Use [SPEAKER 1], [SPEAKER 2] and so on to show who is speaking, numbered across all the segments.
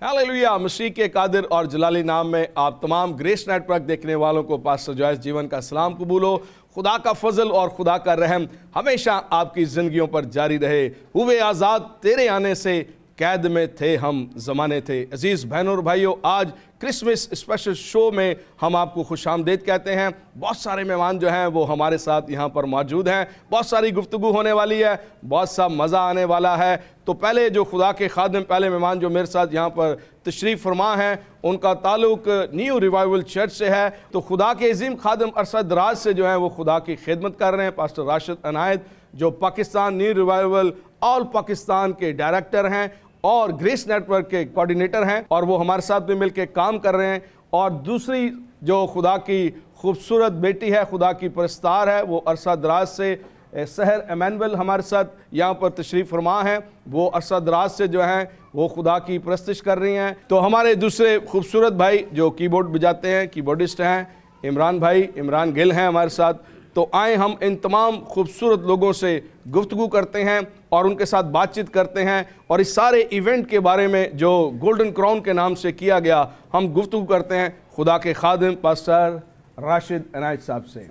[SPEAKER 1] Hallelujah. मसीह के कादिर और जलाली नाम में आप तमाम ग्रेस नेटवर्क देखने वालों को पास्टर जॉयस जीवन का सलाम कबूल हो। खुदा का फजल और खुदा का रहम हमेशा आपकी जिंदगियों पर जारी रहे। हुए आज़ाद तेरे आने से, कैद में थे हम ज़माने थे। अजीज़ बहनों और भाइयों, आज क्रिसमस स्पेशल शो में हम आपको खुशामदीद कहते हैं। बहुत सारे मेहमान जो हैं वो हमारे साथ यहाँ पर मौजूद हैं। बहुत सारी गुफ्तगू होने वाली है, बहुत सा मज़ा आने वाला है। तो पहले जो खुदा के खादिम, पहले मेहमान जो मेरे साथ यहाँ पर तशरीफ़ फरमा हैं, उनका ताल्लुक न्यू रिवाइवल चर्च से है। तो खुदा के अजीम खादिम अरसा दराज से जो है वो खुदा की खिदमत कर रहे हैं। पास्टर राशिद अनायत जो Pakistan new revival all Pakistan के डायरेक्टर हैं और ग्रेस नेटवर्क के कोऑर्डिनेटर हैं, और वो हमारे साथ में मिलकर काम कर रहे हैं। और दूसरी जो खुदा की खूबसूरत बेटी है, खुदा की परस्तार है, वो अरसा दराज से सहर एमैनुअल हमारे साथ यहाँ पर तशरीफ़ फरमा हैं। वो अरसा दराज से जो हैं वो खुदा की परस्तिश कर रही हैं। तो हमारे दूसरे खूबसूरत भाई जो कीबोर्ड बजाते हैं, कीबोर्डिस्ट हैं, इमरान भाई, इमरान गिल हैं हमारे साथ। तो आए हम इन तमाम खूबसूरत लोगों से गुफ्तगू करते हैं और उनके साथ बातचीत करते हैं, और इस सारे इवेंट के बारे में जो गोल्डन क्राउन के नाम से किया गया, हम गुफ्तगू करते हैं खुदा के खादिम पास्टर राशिद अनायत साहब से।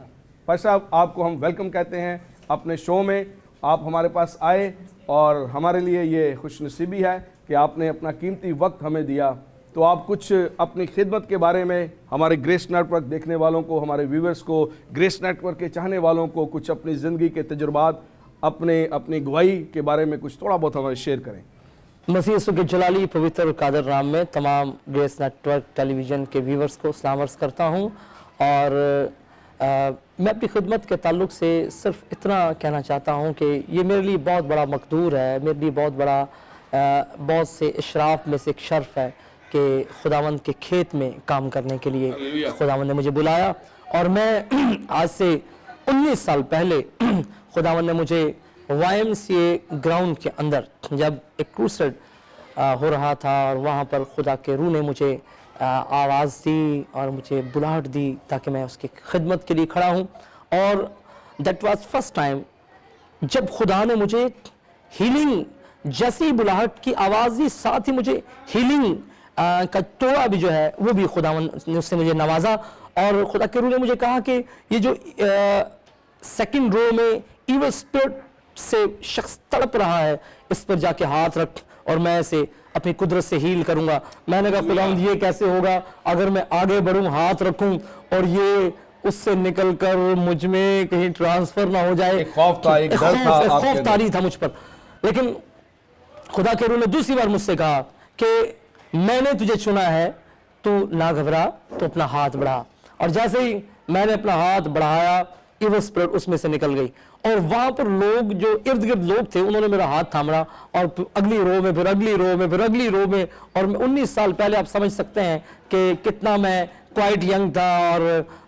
[SPEAKER 1] पास्टर साहब, आपको हम वेलकम कहते हैं अपने शो में। आप हमारे पास आए और हमारे लिए ये खुशनसीबी है कि आपने अपना कीमती वक्त हमें दिया। तो आप कुछ अपनी खिदमत के बारे में हमारे ग्रेस नेटवर्क देखने वालों को, हमारे व्यूवर्स को, ग्रेस नेटवर्क के चाहने वालों को कुछ अपनी ज़िंदगी के तजुर्बात, अपनी गवाही के बारे में कुछ थोड़ा बहुत हमारे शेयर करें।
[SPEAKER 2] मसीह यीशु के जलाली पवित्र और कादर नाम में तमाम ग्रेस नेटवर्क टेलीविज़न के व्यूवर्स को सलाम अर्ज़ करता हूँ। और मैं अपनी खिदमत के ताल्लुक से सिर्फ इतना कहना चाहता हूँ कि ये मेरे लिए बहुत बड़ा मकदूर है, मेरे लिए बहुत बड़ा बहुत से इशराफ में से एक शर्फ है कि खुदावंद के खेत में काम करने के लिए खुदावंद ने मुझे बुलाया। और मैं आज से 19 साल पहले खुदावंद ने मुझे YMCA ग्राउंड के अंदर जब एक क्रूसेड हो रहा था, और वहाँ पर खुदा के रूह ने मुझे आवाज़ दी और मुझे बुलाहट दी ताकि मैं उसकी खिदमत के लिए खड़ा हूँ। और दैट वाज फर्स्ट टाइम जब खुदा ने मुझे हीलिंग जैसी बुलाहट की आवाज़ दी, साथ ही मुझे हीलिंग का तोड़ा भी जो है वो भी खुदावंद ने उससे मुझे नवाजा। और खुदा के रूह ने मुझे कहा कि ये जो सेकंड रो में इविल स्पिरिट से शख्स तड़प रहा है, इस पर जाके हाथ रख और मैं इसे अपनी कुदरत से हील करूंगा। मैंने कहा खुदावंद ये कैसे होगा अगर मैं आगे बढ़ूं, हाथ रखूं और ये उससे निकलकर मुझ में कहीं ट्रांसफर ना हो जाए।
[SPEAKER 1] खौफ था, एक डर था,
[SPEAKER 2] खौफ तारी था मुझ पर। लेकिन खुदा के रूह ने दूसरी बार मुझसे कहा कि मैंने तुझे चुना है, तू ना घबरा, तो अपना हाथ बढ़ा। और जैसे ही मैंने अपना हाथ बढ़ाया, इविल स्पिरिट उसमें से निकल गई। और वहां पर लोग जो इर्द गिर्द लोग थे उन्होंने मेरा हाथ थामा, और अगली रो में, फिर अगली रो में, फिर अगली रो में। और 19 साल पहले आप समझ सकते हैं कि कितना मैं क्वाइट यंग था और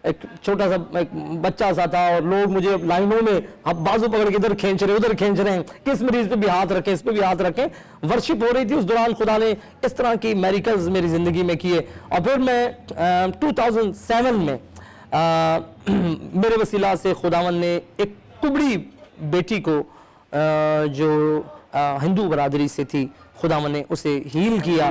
[SPEAKER 2] एक छोटा सा एक बच्चा सा था, और लोग मुझे लाइनों में अब बाजू पकड़ के इधर खींच रहे, उधर खींच रहे हैं, किस मरीज पे भी हाथ रखें, इस पे भी हाथ रखें। वर्शिप हो रही थी। उस दौरान खुदा ने इस तरह की मेरिकल्स मेरी जिंदगी में किए। और फिर मैं 2007 में मेरे वसीला से खुदावन ने एक कुबड़ी बेटी को जो हिंदू बरादरी से थी, खुदावन ने उसे हील किया।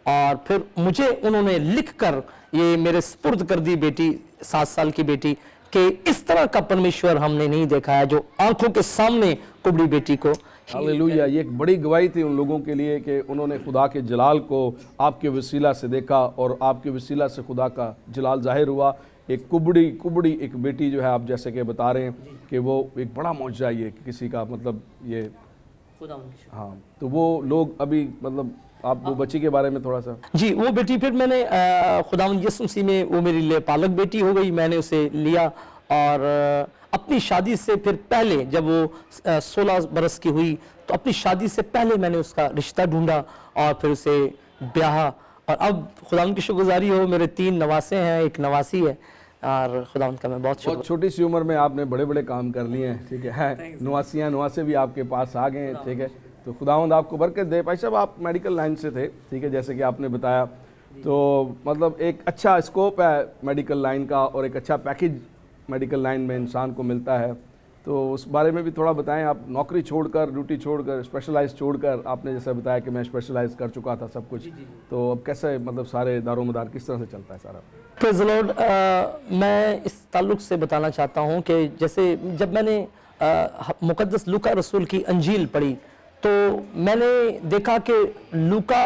[SPEAKER 2] और फिर मुझे उन्होंने लिखकर ये मेरे सुपुर्द कर दी बेटी, 7 साल की बेटी, कि इस तरह का परमेश्वर हमने नहीं देखा है जो आंखों के सामने कुबड़ी बेटी को।
[SPEAKER 1] हालेलुया। ये एक बड़ी गवाही थी उन लोगों के लिए कि उन्होंने खुदा के जलाल को आपके वसीला से देखा और आपके वसीला से खुदा का जलाल जाहिर हुआ। एक कुबड़ी एक बेटी जो है, आप जैसे कि बता रहे हैं कि वो एक बड़ा मौजज़ा है, ये किसी का मतलब ये। हाँ, तो वो लोग अभी मतलब आप वो बच्ची के बारे में थोड़ा सा।
[SPEAKER 2] जी, वो बेटी फिर मैंने खुदावंद यीशु मसीह में वो मेरे लिए पालक बेटी हो गई। मैंने उसे लिया और अपनी शादी से फिर पहले जब वो 16 बरस की हुई, तो अपनी शादी से पहले मैंने उसका रिश्ता ढूंढा और फिर उसे ब्याह। और अब खुदावंद की शुक्रगुजारी हो, मेरे 3 नवासे हैं, एक नवासी है, और खुदावंद का मैं बहुत
[SPEAKER 1] छोटी सी उम्र में आपने बड़े बड़े काम कर लिए हैं। ठीक है, नवासे भी आपके पास आ गए हैं। ठीक है, तो खुदावंद आपको बरकत दे। भाई साहब, आप मेडिकल लाइन से थे, ठीक है, जैसे कि आपने बताया, तो मतलब एक अच्छा स्कोप है मेडिकल लाइन का और एक अच्छा पैकेज मेडिकल लाइन में इंसान को मिलता है। तो उस बारे में भी थोड़ा बताएं। आप नौकरी छोड़कर, ड्यूटी छोड़कर, स्पेशलाइज छोड़कर, आपने जैसे बताया कि मैं स्पेशलाइज कर चुका था सब कुछ, तो अब कैसे मतलब सारे दारोमदार किस तरह से चलता है सारा?
[SPEAKER 2] Praise the Lord. मैं इस ताल्लुक से बताना चाहता हूँ कि जैसे जब मैंने मुक़द्दस लूका रसूल की अंजील पढ़ी तो मैंने देखा कि लूका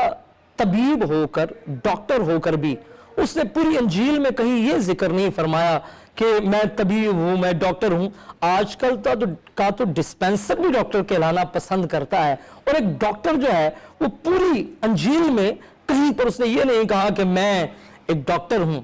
[SPEAKER 2] तबीब होकर, डॉक्टर होकर भी उसने पूरी अंजील में कहीं ये जिक्र नहीं फरमाया कि मैं तबीब हूँ, मैं डॉक्टर हूँ। आजकल तो डिस्पेंसर भी डॉक्टर कहलाना पसंद करता है, और एक डॉक्टर जो है वो पूरी अंजील में कहीं पर उसने ये नहीं कहा कि मैं एक डॉक्टर हूँ।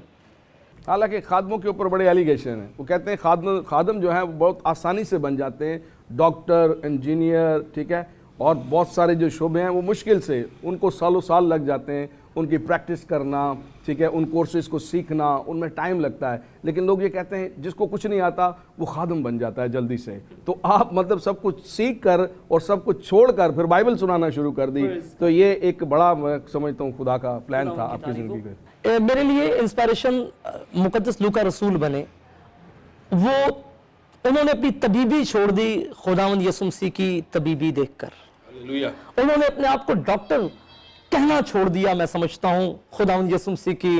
[SPEAKER 1] हालांकि खादमों के ऊपर बड़े एलिगेशन हैं। वो कहते हैं खादम जो है वो बहुत आसानी से बन जाते हैं, डॉक्टर, इंजीनियर, ठीक है, और बहुत सारे जो शोबे हैं वो मुश्किल से, उनको सालों साल लग जाते हैं उनकी प्रैक्टिस करना, ठीक है, उन कोर्सेज को सीखना, उनमें टाइम लगता है। लेकिन लोग ये कहते हैं जिसको कुछ नहीं आता वो खादम बन जाता है जल्दी से। तो आप मतलब सब कुछ सीख कर और सब कुछ छोड़कर फिर बाइबल सुनाना शुरू कर दी, तो ये एक बड़ा, मैं समझता हूँ, खुदा का प्लान था आपकी ज़िंदगी में।
[SPEAKER 2] मेरे लिए इंस्पायरेशन मुक़द्दस लूका रसूल बने, वो उन्होंने अपनी तबीबी छोड़ दी खुदावंद यीशु मसीह की तबीबी देखकर। उन्होंने अपने आप को डॉक्टर कहना छोड़ दिया, मैं समझता हूँ, खुदावंद यीशु मसीह की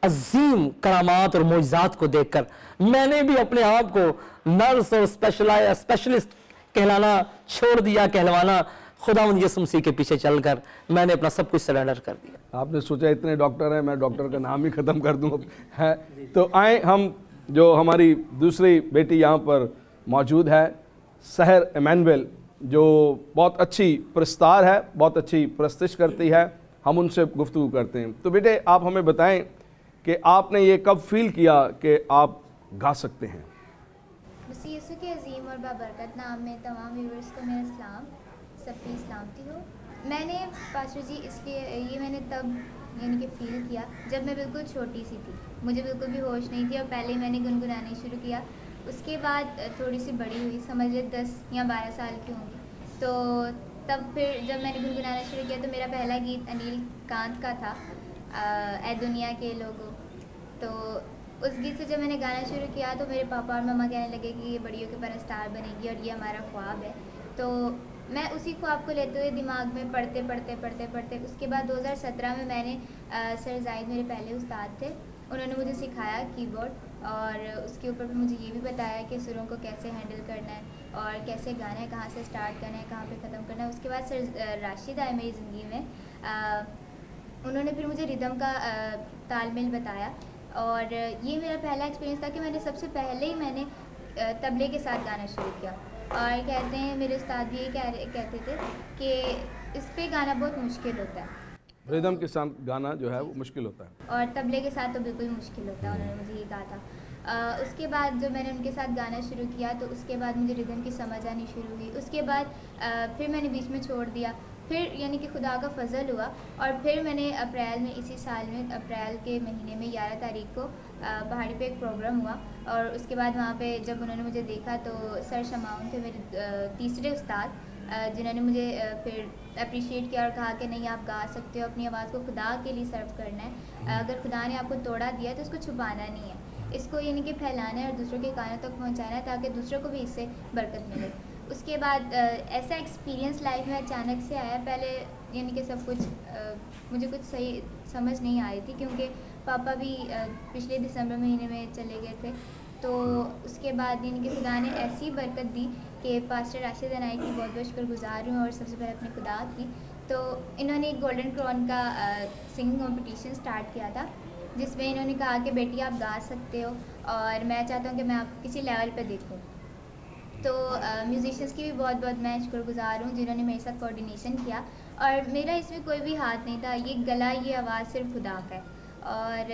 [SPEAKER 2] अजीम करामात और मोइज़ात को देखकर। मैंने भी अपने आप को नर्स और स्पेशलिस्ट कहलाना छोड़ दिया, कहलवाना खुदावंद यीशु मसीह के पीछे चलकर मैंने अपना सब कुछ सरेंडर कर दिया।
[SPEAKER 1] आपने सोचा इतने डॉक्टर हैं, मैं डॉक्टर का नाम ही ख़त्म कर दूँ है। तो आए हम, जो हमारी दूसरी बेटी यहाँ पर मौजूद है, सहर इमैनुएल, जो बहुत अच्छी प्रस्तार है, बहुत अच्छी प्रस्तुति करती है, हम उनसे गुफ्तगू करते हैं। तो बेटे आप हमें बताएं कि आपने ये कब फील किया कि आप गा सकते हैं?
[SPEAKER 3] मसीह यीशु के अजीम और बाबरकत नाम में तमाम व्यूअर्स को मेरा सलाम, सबकी सलामती हो। मैंने पास्टर जी इसलिए ये मैंने तब यानी कि फ़ील किया जब मैं बिल्कुल छोटी सी थी, मुझे बिल्कुल भी होश नहीं थी, और पहले मैंने गुनगुनाने शुरू किया। उसके बाद थोड़ी सी बड़ी हुई, समझिए 10 या 12 साल की होंगी, तो तब फिर जब मैंने गुनगुनाना शुरू किया तो मेरा पहला गीत अनिल कांत का था, ए दुनिया के लोगों। तो उस गीत से जब मैंने गाना शुरू किया तो मेरे पापा और मम्मा कहने लगे कि ये बड़ी होकर परस्तार बनेगी और ये हमारा ख्वाब है। तो मैं उसी ख्वाब को लेते हुए दिमाग में पढ़ते उसके बाद 2017 में मैंने सर जाहिद मेरे पहले उस्ताद थे, उन्होंने मुझे सिखाया कीबोर्ड, और उसके ऊपर मुझे ये भी बताया कि सुरों को कैसे हैंडल करना है और कैसे गाना है, कहाँ से स्टार्ट करना है, कहाँ पे ख़त्म करना है। उसके बाद सर राशिद आए मेरी ज़िंदगी में, उन्होंने फिर मुझे रिदम का तालमेल बताया, और ये मेरा पहला एक्सपीरियंस था कि मैंने सबसे पहले ही मैंने तबले के साथ गाना शुरू किया। और कहते हैं मेरे उस्ताद भी ये कहते थे कि इस पे गाना बहुत मुश्किल होता है,
[SPEAKER 1] रिदम के साथ गाना जो है वो मुश्किल होता है,
[SPEAKER 3] और तबले के साथ तो बिल्कुल मुश्किल होता है, उन्होंने मुझे ये कहा था। उसके बाद जब मैंने उनके साथ गाना शुरू किया तो उसके बाद मुझे रिदम की समझ आनी शुरू हुई। उसके बाद फिर मैंने बीच में छोड़ दिया, फिर यानी कि खुदा का फजल हुआ, और फिर मैंने अप्रैल में, इसी साल में अप्रैल के महीने में 11 तारीख को पहाड़ी पे एक प्रोग्राम हुआ, और उसके बाद वहाँ पे जब उन्होंने मुझे देखा तो सर शमाउन थे मेरे तीसरे उस्ताद, जिन्होंने मुझे फिर अप्रिशिएट किया और कहा कि नहीं आप गा सकते हो, अपनी आवाज़ को खुदा के लिए सर्व करना है, अगर खुदा ने आपको तोड़ा दिया तो इसको छुपाना नहीं है, इसको यानी कि फैलाना है और दूसरों के कानों तक पहुँचाना है ताकि दूसरों को भी इससे बरकत मिले। उसके बाद ऐसा एक्सपीरियंस लाइफ में अचानक से आया। पहले यानी कि सब कुछ मुझे कुछ सही समझ नहीं आ रही थी, क्योंकि पापा भी पिछले दिसंबर महीने में चले गए थे। तो उसके बाद यानी कि खुदा ने ऐसी बरकत दी कि पास्टर राशिद अनाई की बहुत बहुत शुक्रगुजार हूँ, और सबसे पहले अपने खुदा की। तो इन्होंने एक गोल्डन क्रॉन का सिंगिंग कंपटीशन स्टार्ट किया था, जिसमें इन्होंने कहा कि बेटी आप गा सकते हो और मैं चाहता हूँ कि मैं आप किसी लेवल पे देखूँ। तो म्यूजिशियंस की भी बहुत बहुत मैं शुक्रगुजार हूँ जिन्होंने मेरे साथ कोऑर्डिनेशन किया, और मेरा इसमें कोई भी हाथ नहीं था। ये गला, ये आवाज़ सिर्फ खुदा का है, और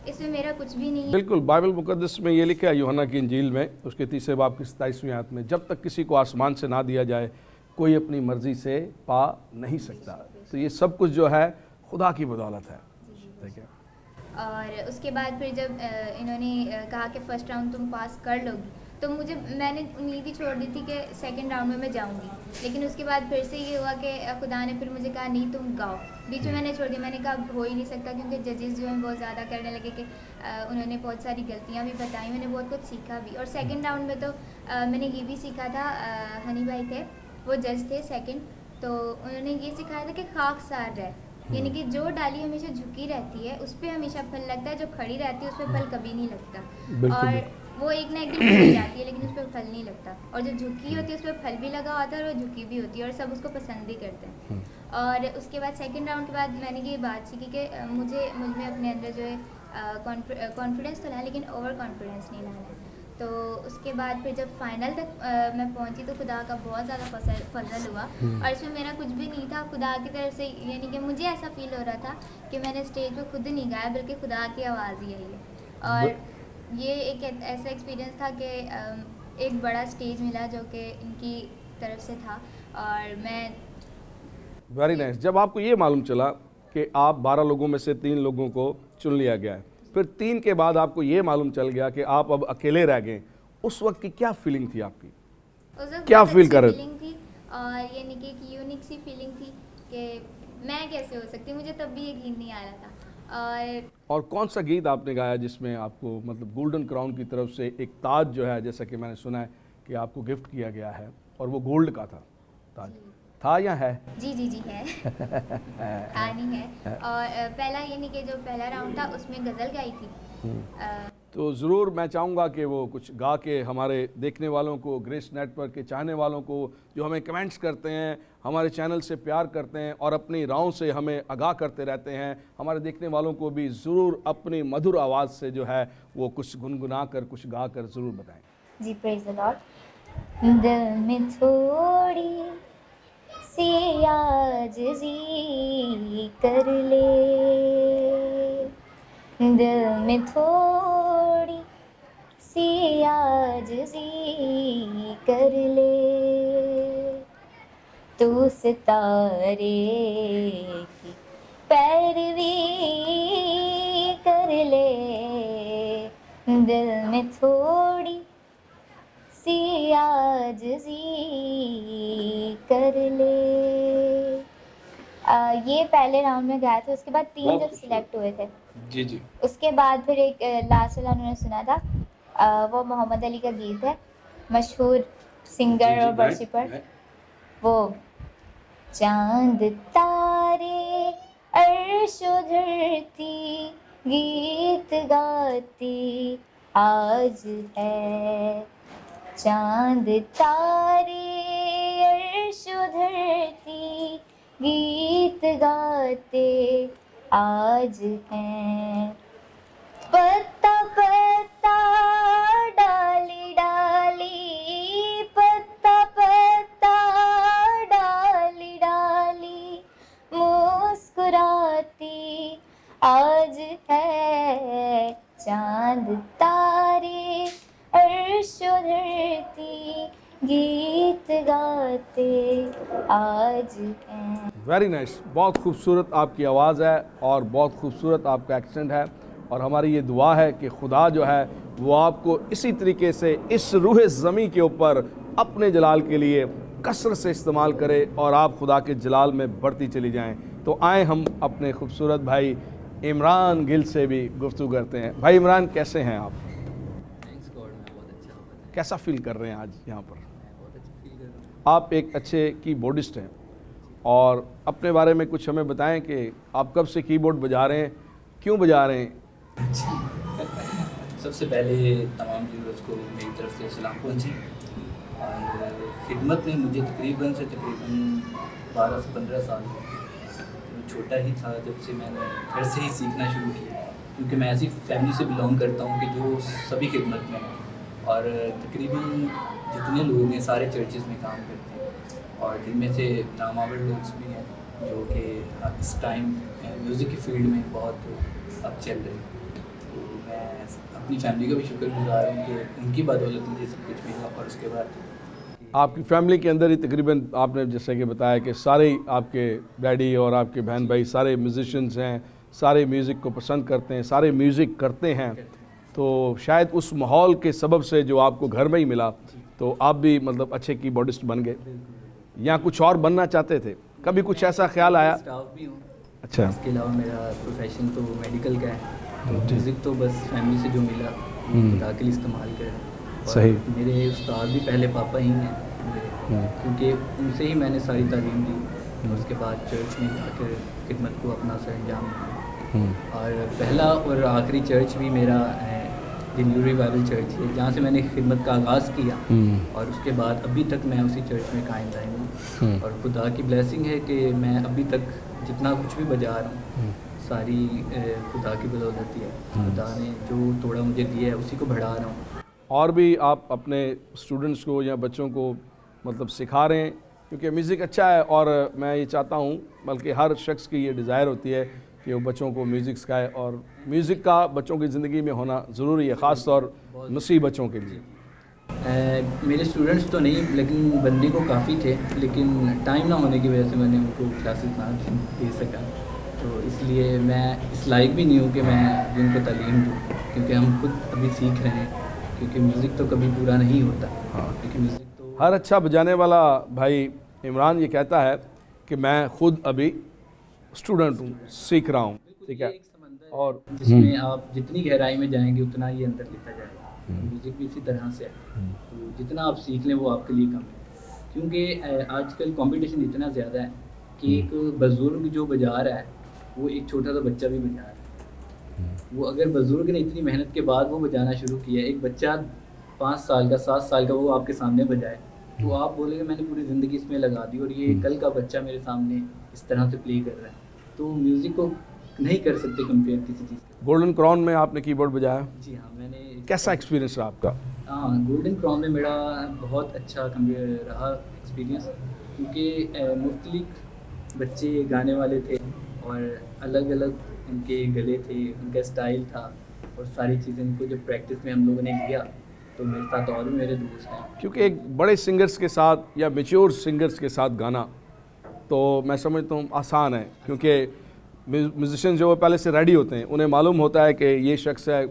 [SPEAKER 3] इसमें मेरा कुछ भी नहीं है।
[SPEAKER 1] बिल्कुल, बाइबल मुकद्दस में ये लिखा है यूहन्ना की इंजील में उसके 3 बाब की 27वीं आयत में, जब तक किसी को आसमान से ना दिया जाए कोई अपनी मर्जी से पा नहीं सकता। तो ये सब कुछ जो है खुदा की बदौलत है, ठीक है।
[SPEAKER 3] और उसके बाद फिर जब इन्होंने कहा कि फ़र्स्ट राउंड तुम पास कर लोगी, तो मैंने उम्मीद ही छोड़ दी थी कि सेकंड राउंड में मैं जाऊंगी, लेकिन उसके बाद फिर से ये हुआ कि खुदा ने फिर मुझे कहा नहीं तुम गाओ। बीच में मैंने छोड़ दिया, मैंने कहा अब हो ही नहीं सकता, क्योंकि जजेस जो हैं बहुत ज़्यादा करने लगे कि उन्होंने बहुत सारी गलतियाँ भी बताई, मैंने बहुत कुछ सीखा भी। और सेकेंड राउंड में तो मैंने ये भी सीखा था, हनी भाई थे वो जज थे सेकेंड, तो उन्होंने ये सिखाया था कि खाकसार रहे, यानी कि जो डाली हमेशा झुकी रहती है उस पर हमेशा फल लगता है, जो खड़ी रहती है उस पर फल कभी नहीं लगता। और वो एक ना एक दिन खिल जाती है लेकिन उस पर फल नहीं लगता, और जो झुकी होती है उस पर फल भी लगा होता है और वो झुकी भी होती है और सब उसको पसंद भी करते हैं। और उसके बाद सेकंड राउंड के बाद मैंने ये बात सीखी कि मुझ में अपने अंदर जो है कॉन्फिडेंस तो लाना, लेकिन ओवर कॉन्फिडेंस नहीं लाना है। तो उसके बाद फिर जब फाइनल तक मैं पहुंची तो खुदा का बहुत ज़्यादा फजल हुआ, और इसमें मेरा कुछ भी नहीं था, खुदा की तरफ से, यानी कि मुझे ऐसा फील हो रहा था कि मैंने स्टेज पे खुद नहीं गाया बल्कि खुदा की आवाज़ ही आई है। और ये एक ऐसा एक्सपीरियंस था कि एक बड़ा स्टेज मिला जो कि इनकी तरफ से था, और मैं
[SPEAKER 1] वेरी नाइस। जब आपको ये मालूम चला कि आप 12 लोगों में से 3 लोगों को चुन लिया गया है, फिर 3 के बाद आपको ये मालूम चल गया कि आप अब अकेले रह गए, उस वक्त की क्या फीलिंग थी आपकी?
[SPEAKER 3] उस वक्त
[SPEAKER 1] क्या
[SPEAKER 3] बहुत
[SPEAKER 1] फील
[SPEAKER 3] अच्छी
[SPEAKER 1] कर रहे थे?
[SPEAKER 3] फीलिंग थी, और यानी कि एक यूनिक सी फीलिंग थी कि मैं कैसे हो सकती, मुझे तब भी यकीन नहीं आ रहा था।
[SPEAKER 1] और कौन सा गीत आपने गाया जिसमें आपको मतलब गोल्डन क्राउन की तरफ से एक ताज जो है, जैसा कि मैंने सुना है कि आपको गिफ्ट किया गया है और वो गोल्ड का था ताज, था या है?
[SPEAKER 3] जी जी जी है आनी है। और पहला यानी कि जो पहला राउंड था उसमें गज़ल गाई थी।
[SPEAKER 1] तो ज़रूर मैं चाहूँगा कि वो कुछ गा के हमारे देखने वालों को, ग्रेस नेटवर्क के चाहने वालों को, जो हमें कमेंट्स करते हैं, हमारे चैनल से प्यार करते हैं और अपनी राहों से हमें आगाह करते रहते हैं, हमारे देखने वालों को भी ज़रूर अपनी मधुर आवाज़ से जो है वो कुछ गुनगुना कर, कुछ गा कर ज़रूर बताएं।
[SPEAKER 3] जी प्रेज़ द लॉर्ड। दिल में थोड़ी सी आजिज़ी कर ले, दिल में थोड़ी सी आजिज़ी कर ले, तू सितारे की पैरवी कर ले, दिल में थोड़ी सी आजिज़ी कर ले। ये पहले राउंड में गाया था, उसके बाद 3 जब सिलेक्ट हुए थे,
[SPEAKER 1] जी जी,
[SPEAKER 3] उसके बाद फिर एक लास्ट वाला उन्होंने सुना था, वो मोहम्मद अली का गीत है, मशहूर सिंगर और वर्शिपर, वो चांद तारे अर्श धरती गीत गाती आज है, चांद तारे अर्श धरती गीत गाते आज हैं, पत्ता पत्ता डाली डाली, पत्ता पत्ता डाली डाली मुस्कुराती आज है, चांद तारे अर्श धरती गीत गाते आज हैं।
[SPEAKER 1] Very nice. बहुत खूबसूरत आपकी आवाज़ है और बहुत खूबसूरत आपका एक्सेंट है, और हमारी ये दुआ है कि खुदा जो है वो आपको इसी तरीके से इस रूह ज़मीं के ऊपर अपने जलाल के लिए कसरत से इस्तेमाल करे और आप खुदा के जलाल में बढ़ती चली जाएं। तो आए हम अपने खूबसूरत भाई इमरान गिल से भी गुफ्तगू करते हैं। भाई इमरान, कैसे हैं आप?
[SPEAKER 4] थैंक्स गॉड, मैं बहुत अच्छा हूँ।
[SPEAKER 1] कैसा फील कर रहे हैं आज यहाँ पर?
[SPEAKER 4] मैं बहुत अच्छा फील कर रहा हूँ।
[SPEAKER 1] आप एक अच्छे कीबोर्डिस्ट हैं और अपने बारे में कुछ हमें बताएं कि आप कब से कीबोर्ड बजा रहे हैं, क्यों बजा रहे हैं?
[SPEAKER 4] सबसे पहले तमाम व्यूअर्स को मेरी तरफ से सलाम पहुँची, और खिदमत में मुझे तकरीबन 12 से 15 साल, छोटा ही था जब से मैंने घर से ही सीखना शुरू किया, क्योंकि मैं ऐसी फैमिली से बिलोंग करता हूँ कि जो सभी खिदमत में हैं, और तकरीबन जितने लोग हैं सारे चर्चेज़ में काम करते हैं, और जिनमें से नामावर लोग भी हैं जो कि इस टाइम म्यूज़िक की फील्ड में बहुत अब चल रहे हैं। तो मैं अपनी फैमिली का भी शुक्रगुजार हूँ कि उनकी बदौलत मुझे सब कुछ मिला, और उसके बाद
[SPEAKER 1] आपकी फैमिली के अंदर ही तकरीबन आपने जैसे कि बताया कि सारे आपके डैडी और आपके बहन भाई सारे म्यूजिशियंस हैं, सारे म्यूज़िक को पसंद करते हैं, सारे म्यूज़िक करते हैं। तो शायद उस माहौल के सबब से जो आपको घर में ही मिला, तो आप भी मतलब अच्छे कीबोर्डिस्ट बन गए, या कुछ और बनना चाहते थे? कभी कुछ ऐसा ख्याल आया?
[SPEAKER 4] स्टाफ भी हूँ।
[SPEAKER 1] अच्छा।
[SPEAKER 4] इसके अलावा मेरा प्रोफेशन तो मेडिकल का है, तो म्यूज़िक तो बस फैमिली से जो मिला खुदा के लिए इस्तेमाल करें।
[SPEAKER 1] सही।
[SPEAKER 4] मेरे उस्ताद भी पहले पापा ही हैं मेरे, क्योंकि उनसे ही मैंने सारी तालीम ली, और उसके बाद चर्च में जाकर खिदमत को अपना सर अंजाम दिया। और पहला और आखिरी चर्च भी मेरा द न्यू रिवाइवल चर्च है, जहाँ से मैंने खिदमत का आगाज़ किया, और उसके बाद अभी तक मैं उसी चर्च में कायम रही हूँ। और खुदा की ब्लेसिंग है कि मैं अभी तक जितना कुछ भी बजा रहा हूँ सारी खुदा की बदौलत ही है। खुदा ने जो थोड़ा मुझे दिया है उसी को बढ़ा रहा हूँ।
[SPEAKER 1] और भी आप अपने स्टूडेंट्स को या बच्चों को मतलब सिखा रहे हैं, क्योंकि म्यूज़िक अच्छा है, और मैं ये चाहता हूँ, बल्कि हर शख्स की ये डिज़ायर होती है कि वो बच्चों को म्यूज़िक सिखाए, और म्यूज़िक का बच्चों की ज़िंदगी में होना ज़रूरी है, ख़ास तौर नसीब बच्चों के लिए।
[SPEAKER 4] मेरे स्टूडेंट्स तो नहीं, लेकिन बनने को काफ़ी थे, लेकिन टाइम ना होने की वजह से मैंने उनको क्लासेस ना दे सका। तो इसलिए मैं इस लायक भी नहीं हूँ कि मैं उनको तालीम दूँ, क्योंकि हम खुद अभी सीख रहे हैं, क्योंकि म्यूज़िक तो कभी पूरा नहीं होता। क्योंकि म्यूज़िक तो
[SPEAKER 1] हर अच्छा बजाने वाला भाई इमरान ये कहता है कि मैं खुद अभी स्टूडेंट हूँ, सीख रहा हूँ, ठीक है।
[SPEAKER 4] एक समंदर
[SPEAKER 1] और
[SPEAKER 4] जिसमें आप जितनी गहराई में जाएंगे उतना ही अंदर लेता जाएगा। म्यूज़िक भी इसी तरह से है, तो जितना आप सीख लें वो आपके लिए कम है, क्योंकि आजकल कंपटीशन इतना ज़्यादा है कि एक बुज़ुर्ग जो बजा रहा है वो एक छोटा सा बच्चा भी बजा रहा है। वो अगर बुज़ुर्ग ने इतनी मेहनत के बाद वो बजाना शुरू किया, एक बच्चा 5 साल का 7 साल का वो आपके सामने बजाए, तो आप बोलेंगे मैंने पूरी ज़िंदगी इसमें लगा दी, और ये कल का बच्चा मेरे सामने इस तरह से प्ले कर रहा है। तो म्यूज़िक को नहीं कर सकते कंपेयर किसी चीज़ के।
[SPEAKER 1] गोल्डन क्राउन में आपने कीबोर्ड बजाया,
[SPEAKER 4] जी हाँ, मैंने
[SPEAKER 1] कैसा एक्सपीरियंस रहा आपका?
[SPEAKER 4] हाँ, गोल्डन क्राउन में मेरा बहुत अच्छा रहा एक्सपीरियंस, क्योंकि मुख्तलिफ बच्चे गाने वाले थे, और अलग अलग उनके गले थे, उनका स्टाइल था, और सारी चीज़ें उनको जब प्रैक्टिस में हम लोगों ने किया, तो मेरे साथ और भी मेरे दोस्त हैं।
[SPEAKER 1] क्योंकि एक बड़े सिंगर्स के साथ या मेच्योर सिंगर्स के साथ गाना तो मैं समझता हूँ आसान है, क्योंकि म्यूजिशियन जो पहले से रेडी होते हैं, उन्हें मालूम होता है कि ये शख्स है,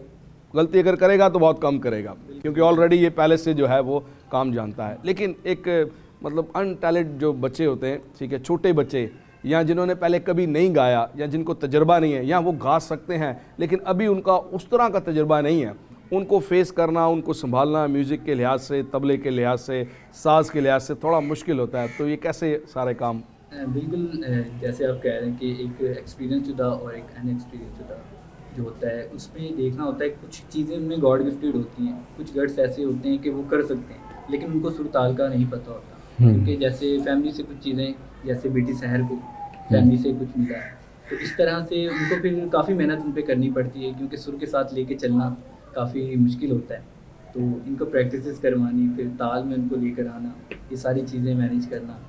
[SPEAKER 1] गलती अगर करेगा तो बहुत कम करेगा, क्योंकि ऑलरेडी ये पहले से जो है वो काम जानता है। लेकिन एक मतलब अनटैलेंट जो बच्चे होते हैं, ठीक है, छोटे बच्चे, या जिन्होंने पहले कभी नहीं गाया, या जिनको तजर्बा नहीं है, या वो गा सकते हैं लेकिन अभी उनका उस तरह का तजर्बा नहीं है, उनको फेस करना, उनको संभालना म्यूज़िक के लिहाज से, तबले के लिहाज से, साज के लिहाज से थोड़ा मुश्किल होता है। तो ये कैसे सारे काम?
[SPEAKER 4] बिल्कुल, जैसे आप कह रहे हैं कि एक एक्सपीरियंस शुदा और एक अनएक्सपीरियंस शुदा जो होता है, उसमें देखना होता है कुछ चीज़ें उनमें गॉड गिफ्टेड होती हैं, कुछ गट्स ऐसे होते हैं कि वो कर सकते हैं, लेकिन उनको सुर ताल का नहीं पता होता। क्योंकि जैसे फैमिली से कुछ चीज़ें, जैसे बेटी सहर को फैमिली से कुछ मिला, तो इस तरह से उनको फिर काफ़ी मेहनत उन पर करनी पड़ती है, क्योंकि सुर के साथ लेके चलना काफ़ी मुश्किल होता है। तो इनको प्रैक्टिसेस करवानी, फिर ताल में उनको लेकर आना, ये सारी चीज़ें मैनेज करना,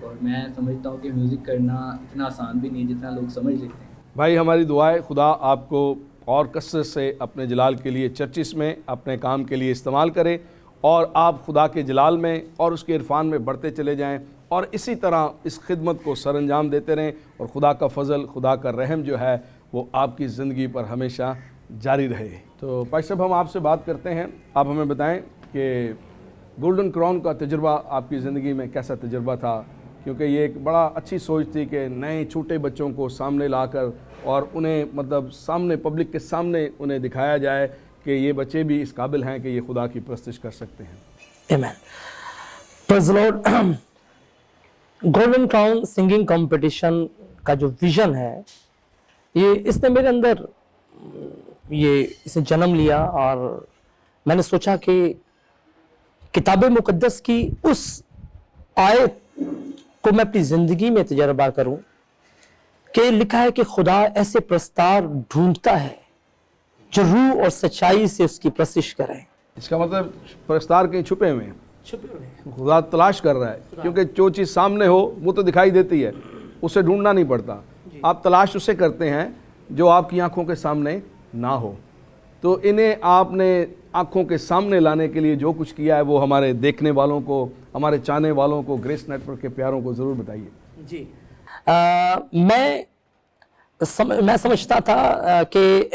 [SPEAKER 4] और मैं समझता हूँ कि म्यूज़िक करना इतना आसान भी नहीं जितना लोग समझ लेते हैं।
[SPEAKER 1] भाई हमारी दुआ है खुदा आपको और कसरत से अपने जलाल के लिए चर्चिस में अपने काम के लिए इस्तेमाल करे, और आप खुदा के जलाल में और उसके इरफान में बढ़ते चले जाएं, और इसी तरह इस खिदमत को सरअंजाम देते रहें, और खुदा का फजल, खुदा का रहम जो है वो आपकी ज़िंदगी पर हमेशा जारी रहे। तो भाई साहब, हम आपसे बात करते हैं, आप हमें बताएं कि गोल्डन क्राउन का तजुर्बा आपकी ज़िंदगी में कैसा तजुर्बा था, क्योंकि ये एक बड़ा अच्छी सोच थी कि नए छोटे बच्चों को सामने लाकर और उन्हें मतलब सामने पब्लिक के सामने उन्हें दिखाया जाए कि ये बच्चे भी इस काबिल हैं कि ये खुदा की परस्तिश कर सकते हैं।
[SPEAKER 2] आमीन। Praise the Lord. Golden crown singing competition का जो विजन है, ये इसने मेरे अंदर इसे जन्म लिया, और मैंने सोचा कि किताब मुकद्दस की उस आयत को मैं अपनी ज़िंदगी में तजर्बा करूं कि लिखा है कि खुदा ऐसे प्रस्तार ढूंढता है जो रूह और सच्चाई से उसकी प्रस्तिश करें।
[SPEAKER 1] इसका मतलब प्रस्तार कहीं छुपे हुए हैं, खुदा तलाश कर रहा है, क्योंकि जो चीज़ सामने हो वो तो दिखाई देती है, उसे ढूंढना नहीं पड़ता। आप तलाश उसे करते हैं जो आपकी आंखों के सामने ना हो। तो इन्हें आपने आंखों के सामने लाने के लिए जो कुछ किया है वो हमारे देखने वालों को, हमारे चाहने वालों को, ग्रेस नेटवर्क के प्यारों को ज़रूर बताइए।
[SPEAKER 2] जी, मैं समझता था कि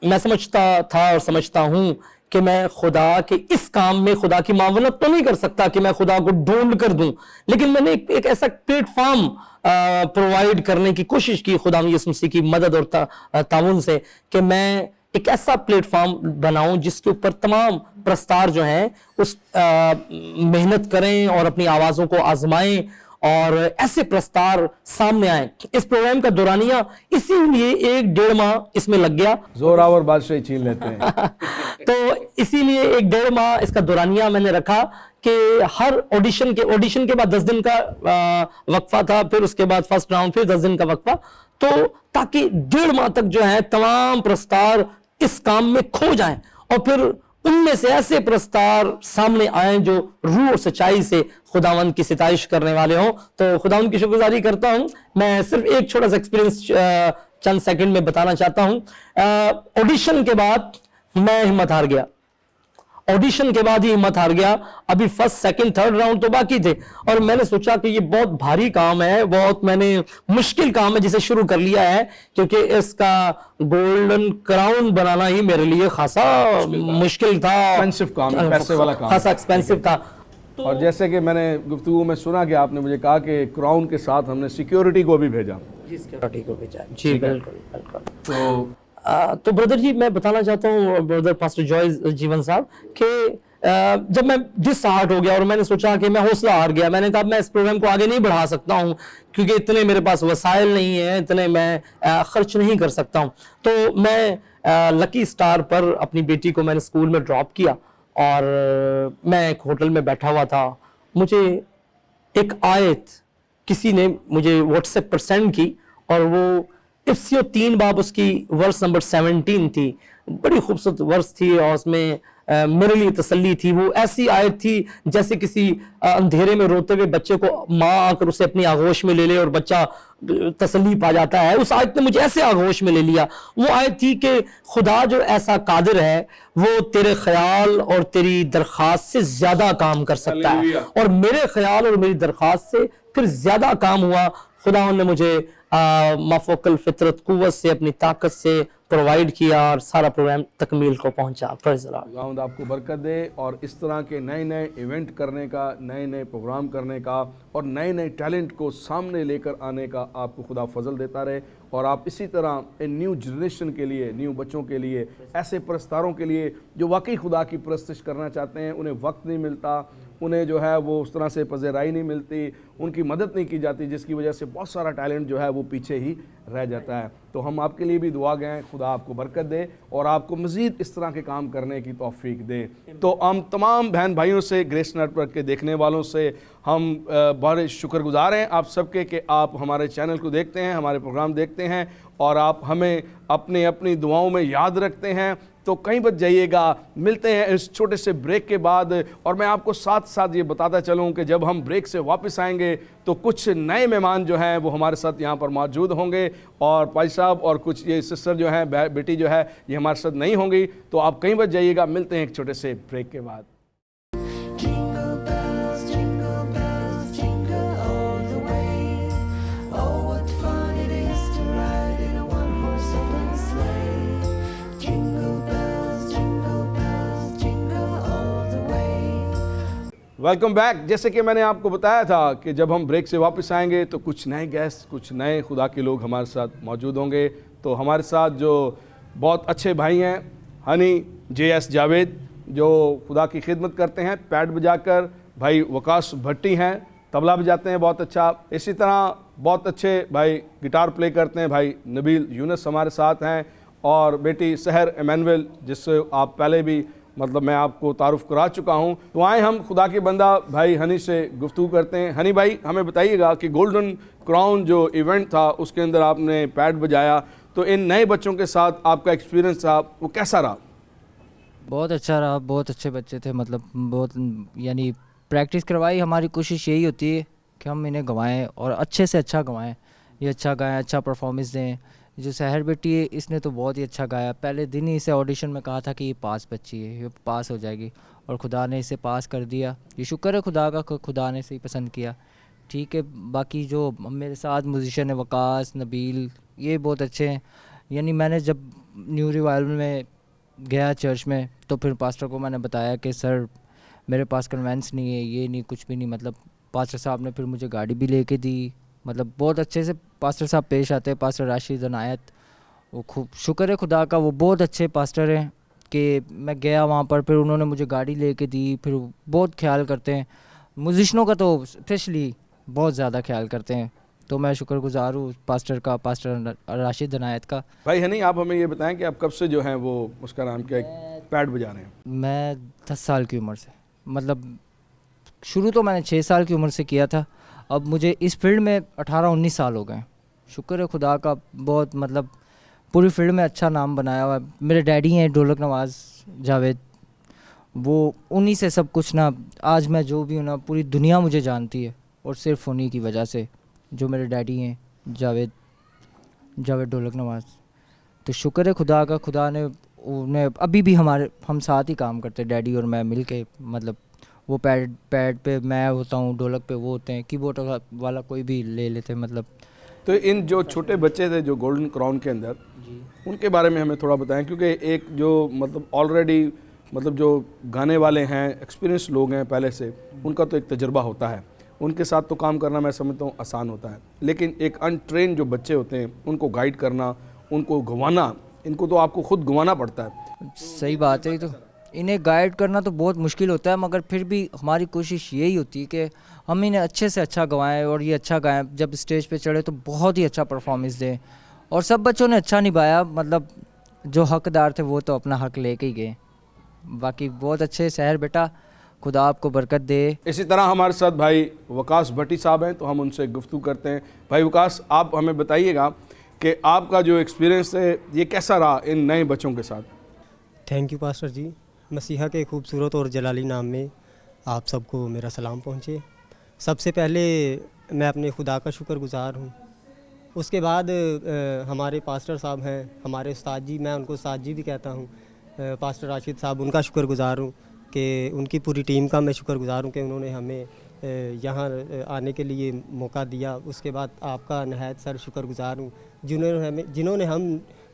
[SPEAKER 2] मैं समझता था और समझता हूं कि मैं खुदा के इस काम में खुदा की मावनत तो नहीं कर सकता कि मैं खुदा को ढूंढ कर दूं, लेकिन मैंने एक ऐसा प्लेटफॉर्म प्रोवाइड करने की कोशिश की खुदा यीशु मसीह की मदद और ताउन से कि मैं एक ऐसा प्लेटफॉर्म बनाऊं जिसके ऊपर तमाम प्रस्तार जो हैं उस मेहनत करें और अपनी आवाज़ों को आजमाएं और ऐसे प्रस्तार सामने आए। इस प्रोग्राम का दौरानिया इसीलिए 1-1.5 माह इसमें लग गया।
[SPEAKER 1] जोरावर बादशाही छीन लेते हैं।
[SPEAKER 2] तो इसीलिए 1-1.5 माह इसका दौरानिया मैंने रखा कि हर ऑडिशन के बाद 10 दिन का वक्फा था, फिर उसके बाद फर्स्ट राउंड, फिर 10 दिन का वक्फा, तो ताकि 1.5 माह तक जो है तमाम प्रस्तार इस काम में खो जाएं और फिर उनमें से ऐसे प्रस्तार सामने आए जो रूह और सच्चाई से खुदावंद की सिताइश करने वाले हों। तो खुदावंद की शुक्रगुजारी करता हूं। मैं सिर्फ एक छोटा सा एक्सपीरियंस चंद सेकंड में बताना चाहता हूं। ऑडिशन के बाद मैं हिम्मत हार गया, ऑडिशन के बाद ही हिम्मत हार गया। अभी फर्स्ट, सेकंड, थर्ड राउंड तो बाकी थे और मैंने सोचा कि ये बहुत भारी काम है, बहुत मैंने मुश्किल काम है जिसे शुरू कर लिया है, क्योंकि इसका गोल्डन क्राउन बनाना ही मेरे लिए खासा मुश्किल था,
[SPEAKER 1] एक्सपेंसिव काम है, पैसे वाला काम,
[SPEAKER 2] खासा एक्सपेंसिव था।
[SPEAKER 1] और जैसे कि मैंने गुफ्तगू में सुना कि आपने मुझे कहा कि क्राउन के साथ हमने सिक्योरिटी को भी भेजा।
[SPEAKER 2] सिक्योरिटी को भेजा, जी बिल्कुल बिल्कुल।
[SPEAKER 1] तो
[SPEAKER 2] तो ब्रदर जी मैं बताना चाहता हूँ ब्रदर पास्टर जॉय जीवन साहब कि जब मैं डिसहार्ट हो गया और मैंने सोचा कि मैं हौसला हार गया, मैंने कहा मैं इस प्रोग्राम को आगे नहीं बढ़ा सकता हूँ क्योंकि इतने मेरे पास वसाइल नहीं है, इतने मैं खर्च नहीं कर सकता हूँ। तो मैं लकी स्टार पर अपनी बेटी को मैंने स्कूल में ड्रॉप किया और मैं एक होटल में बैठा हुआ था। मुझे एक आयत किसी ने मुझे व्हाट्सएप पर सेंड की और वो इफ्सियों 3 बाब उसकी वर्स नंबर 17 थी। बड़ी खूबसूरत वर्स थी और उसमें मेरे लिए तसल्ली थी। वो ऐसी आयत थी जैसे किसी अंधेरे में रोते हुए बच्चे को माँ आकर उसे अपनी आगोश में ले ले और बच्चा तसल्ली पा जाता है। उस आयत ने मुझे ऐसे आगोश में ले लिया। वो आयत थी कि खुदा जो ऐसा कादिर है वो तेरे ख्याल और तेरी दरख्वास्त से ज्यादा काम कर सकता है, और मेरे ख्याल और मेरी दरख्वास्त से फिर ज्यादा काम हुआ। खुदा ने मुझे माफोकल फितरत कुव्वत से अपनी ताकत से प्रोवाइड किया और सारा प्रोग्राम तकमील को पहुंचा। Praise the Lord.
[SPEAKER 1] खुदावंद आपको बरकत दे और इस तरह के नए नए इवेंट करने का, नए नए प्रोग्राम करने का और नए नए टैलेंट को सामने लेकर आने का आपको खुदा फजल देता रहे। और आप इसी तरह इन न्यू जनरेशन के लिए, न्यू बच्चों के लिए, ऐसे परस्तारों के लिए जो वाकई खुदा की परस्तिश करना चाहते हैं, उन्हें वक्त नहीं मिलता, उन्हें जो है वो उस तरह से पज़ेराई नहीं मिलती, उनकी मदद नहीं की जाती, जिसकी वजह से बहुत सारा टैलेंट जो है वो पीछे ही रह जाता है। तो हम आपके लिए भी दुआ गए, खुदा आपको बरकत दे और आपको मज़ीद इस तरह के काम करने की तौफीक दे। तो हम तमाम बहन भाइयों से, ग्रेस नेटवर्क के देखने वालों से हम बड़े शुक्रगुजार हैं आप सबके कि आप हमारे चैनल को देखते हैं, हमारे प्रोग्राम देखते हैं और आप हमें अपनी अपनी दुआओं में याद रखते हैं। तो कहीं बच जाइएगा। मिलते हैं इस छोटे से ब्रेक के बाद। और मैं आपको साथ साथ ये बताता चलूं कि जब हम ब्रेक से वापस आएंगे तो कुछ नए मेहमान जो हैं वो हमारे साथ यहाँ पर मौजूद होंगे और भाई साहब और कुछ ये सिस्टर जो हैं, बेटी जो है, ये हमारे साथ नहीं होंगी। तो आप कहीं बच जाइएगा। मिलते हैं एक छोटे से ब्रेक के बाद। Welcome back. जैसे कि मैंने आपको बताया था कि जब हम ब्रेक से वापस आएंगे तो कुछ नए गेस्ट, कुछ नए खुदा के लोग हमारे साथ मौजूद होंगे। तो हमारे साथ जो बहुत अच्छे भाई हैं, हनी JS जावेद जो खुदा की खिदमत करते हैं पैड बजाकर, भाई वकास भट्टी हैं तबला बजाते हैं बहुत अच्छा। इसी तरह बहुत अच्छे भाई गिटार प्ले करते हैं भाई नबील यूनस हमारे साथ हैं, और बेटी सहर एमैनुअल जिससे आप पहले भी मैं आपको तारुफ करा चुका हूं। तो आए हम खुदा के बंदा भाई हनी से गुफ्तगू करते हैं। हनी भाई, हमें बताइएगा कि गोल्डन क्राउन जो इवेंट था उसके अंदर आपने पैड बजाया, तो इन नए बच्चों के साथ आपका एक्सपीरियंस था वो कैसा रहा?
[SPEAKER 5] बहुत अच्छा रहा, बहुत अच्छे बच्चे थे, बहुत यानी प्रैक्टिस करवाई। हमारी कोशिश यही होती है कि हम इन्हें गवाएं और अच्छे से अच्छा गवाएं, ये अच्छा गाएं, अच्छा परफॉर्मेंस दें। जो सहर बेटी है इसने तो बहुत ही अच्छा गाया। पहले दिन ही इसे ऑडिशन में कहा था कि ये पास बच्ची है, ये पास हो जाएगी, और खुदा ने इसे पास कर दिया। ये शुक्र है खुदा का, खुदा ने इसे पसंद किया। ठीक है, बाकी जो मेरे साथ म्यूजिशियन है वकास, नबील, ये बहुत अच्छे हैं। यानी मैंने जब न्यू रिवाइवल में गया चर्च में, तो फिर पास्टर को मैंने बताया कि सर मेरे पास कन्वेंस नहीं है, ये नहीं, कुछ भी नहीं। मतलब पास्टर साहब ने फिर मुझे गाड़ी भी लेके दी। मतलब बहुत अच्छे से पास्टर साहब पेश आते हैं। पास्टर राशिद अनायत, वो खूब शुक्र है खुदा का, वो बहुत अच्छे पास्टर हैं कि मैं गया वहाँ पर, फिर उन्होंने मुझे गाड़ी लेके दी, फिर बहुत ख्याल करते हैं म्यूजिशनों का, तो स्पेशली बहुत ज़्यादा ख्याल करते हैं। तो मैं शुक्रगुजार हूँ पास्टर का, पास्टर राशिद अनायत का।
[SPEAKER 1] भाई हनी, आप हमें ये बताएं कि आप कब से जो हैं वो उसका नाम क्या है पैड बजा रहे हैं?
[SPEAKER 5] मैं 10 साल की उम्र से, मतलब शुरू तो मैंने 6 साल की उम्र से किया था। अब मुझे इस फील्ड में 18-19 साल हो गए। शुक्र है खुदा का, बहुत मतलब पूरी फील्ड में अच्छा नाम बनाया हुआ है। मेरे डैडी हैं ढोलक नवाज जावेद, वो उन्हीं से सब कुछ ना, आज मैं जो भी हूँ ना, पूरी दुनिया मुझे जानती है, और सिर्फ उन्हीं की वजह से, जो मेरे डैडी हैं जावेद ढोलक नवाज। तो शुक्र है खुदा का, खुदा ने उन्हें अभी भी हम साथ ही काम करते हैं, डैडी और मैं मिल के। मतलब वो पैड पे मैं होता हूँ, ढोलक पे वो होते हैं, कीबोर्ड वाला कोई भी ले लेते हैं। मतलब
[SPEAKER 1] तो इन जो छोटे बच्चे थे जो गोल्डन क्राउन के अंदर, उनके बारे में हमें थोड़ा बताएं, क्योंकि एक जो मतलब ऑलरेडी मतलब जो गाने वाले हैं, एक्सपीरियंस लोग हैं पहले से, उनका तो एक तजुर्बा होता है, उनके साथ तो काम करना मैं समझता हूँ आसान होता है। लेकिन एक अनट्रेन जो बच्चे होते हैं, उनको गाइड करना, उनको घुमाना, इनको तो आपको खुद घुमाना पड़ता है।
[SPEAKER 5] सही बात है। तो इन्हें गाइड करना तो बहुत मुश्किल होता है, मगर फिर भी हमारी कोशिश यही होती है कि हम इन्हें अच्छे से अच्छा गवाएं, और ये अच्छा गाएं। जब स्टेज पे चढ़े तो बहुत ही अच्छा परफॉर्मेंस दें, और सब बच्चों ने अच्छा निभाया। मतलब जो हकदार थे वो तो अपना हक लेके ही गए। बाकी बहुत अच्छे शहर बेटा, खुदा आपको बरकत दे।
[SPEAKER 1] इसी तरह हमारे साथ भाई वकास भट्टी साहब हैं, तो हम उनसे गुफ्तगू करते हैं। भाई वकास, आप हमें बताइएगा कि आपका जो एक्सपीरियंस है ये कैसा रहा इन नए बच्चों के साथ?
[SPEAKER 6] थैंक यू पास्टर जी। मसीहा के खूबसूरत और जलाली नाम में आप सबको मेरा सलाम पहुँचे। सबसे पहले मैं अपने खुदा का शुक्रगुजार हूँ। उसके बाद हमारे पास्टर साहब हैं, हमारे उस्ताद जी, मैं उनको उस्ताद जी भी कहता हूँ, पास्टर राशिद साहब, उनका शुक्रगुजार हूँ कि उनकी पूरी टीम का मैं शुक्रगुजार हूँ कि उन्होंने हमें यहाँ आने के लिए मौका दिया। उसके बाद आपका नहायत सर शुक्रगुजार हूँ जिन्होंने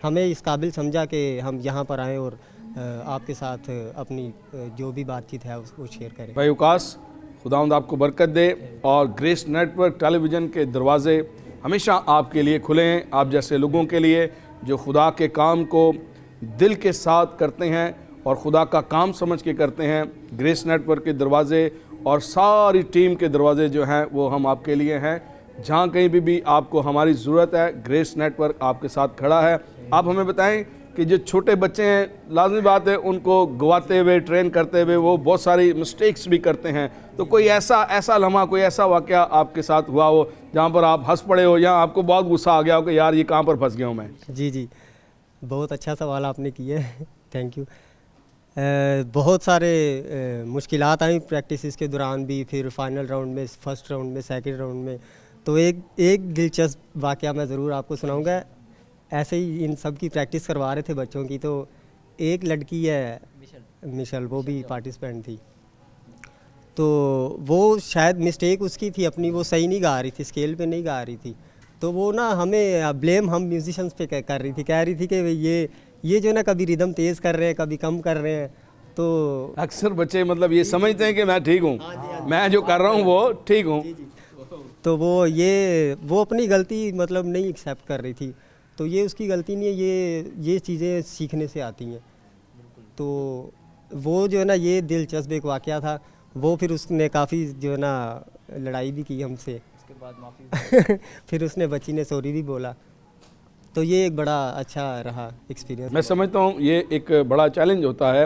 [SPEAKER 6] हमें इस काबिल समझा कि हम यहाँ पर आएँ और आपके साथ अपनी जो भी बातचीत है उसको शेयर करें।
[SPEAKER 1] भाई वकास, खुदावंद आपको बरकत दे, और ग्रेस नेटवर्क टेलीविज़न के दरवाज़े हमेशा आपके लिए खुले हैं, आप जैसे लोगों के लिए जो खुदा के काम को दिल के साथ करते हैं और खुदा का काम समझ के करते हैं। ग्रेस नेटवर्क के दरवाज़े और सारी टीम के दरवाज़े जो हैं वो हम आपके लिए हैं। जहाँ कहीं भी आपको हमारी ज़रूरत है, ग्रेस नेटवर्क आपके साथ खड़ा है। आप हमें बताएं कि जो छोटे बच्चे हैं, लाजमी बात है उनको गवाते हुए, ट्रेन करते हुए वो बहुत सारी मिस्टेक्स भी करते हैं। तो कोई ऐसा लम्हा, कोई ऐसा वाक़या आपके साथ हुआ हो जहाँ पर आप हंस पड़े हो या आपको बहुत गुस्सा आ गया हो कि यार ये कहाँ पर फंस गया हूँ मैं?
[SPEAKER 6] जी, बहुत अच्छा सवाल आपने किया है। Thank you. बहुत सारे मुश्किलात आई प्रैक्टिस के दौरान भी, फिर फाइनल राउंड में, फर्स्ट राउंड में, सेकंड राउंड में। तो एक दिलचस्प वाक़या मैं ज़रूर आपको सुनाऊंगा। ऐसे ही इन सब की प्रैक्टिस करवा रहे थे बच्चों की, तो एक लड़की है मिशल, वो भी पार्टिसिपेंट थी। तो वो शायद मिस्टेक उसकी थी अपनी, वो सही नहीं गा रही थी, स्केल पे नहीं गा रही थी। तो वो ना हमें ब्लेम हम म्यूजिशंस पे कर रही थी, कह रही थी कि ये जो ना कभी रिदम तेज़ कर रहे हैं, कभी कम कर रहे हैं। तो
[SPEAKER 1] अक्सर बच्चे मतलब ये समझते हैं कि मैं ठीक हूँ, मैं जो कर रहा हूँ वो ठीक हूँ।
[SPEAKER 6] तो वो अपनी गलती मतलब नहीं एक्सेप्ट कर रही थी। तो ये उसकी गलती नहीं है, ये चीज़ें सीखने से आती हैं। तो वो जो है ना, ये दिलचस्प एक वाक़या था। वो फिर उसने काफ़ी जो है ना लड़ाई भी की हमसे, उसके बाद माफ़ी फिर उसने बच्ची ने सॉरी भी बोला। तो ये एक बड़ा अच्छा रहा एक्सपीरियंस।
[SPEAKER 1] मैं समझता हूँ ये एक बड़ा चैलेंज होता है,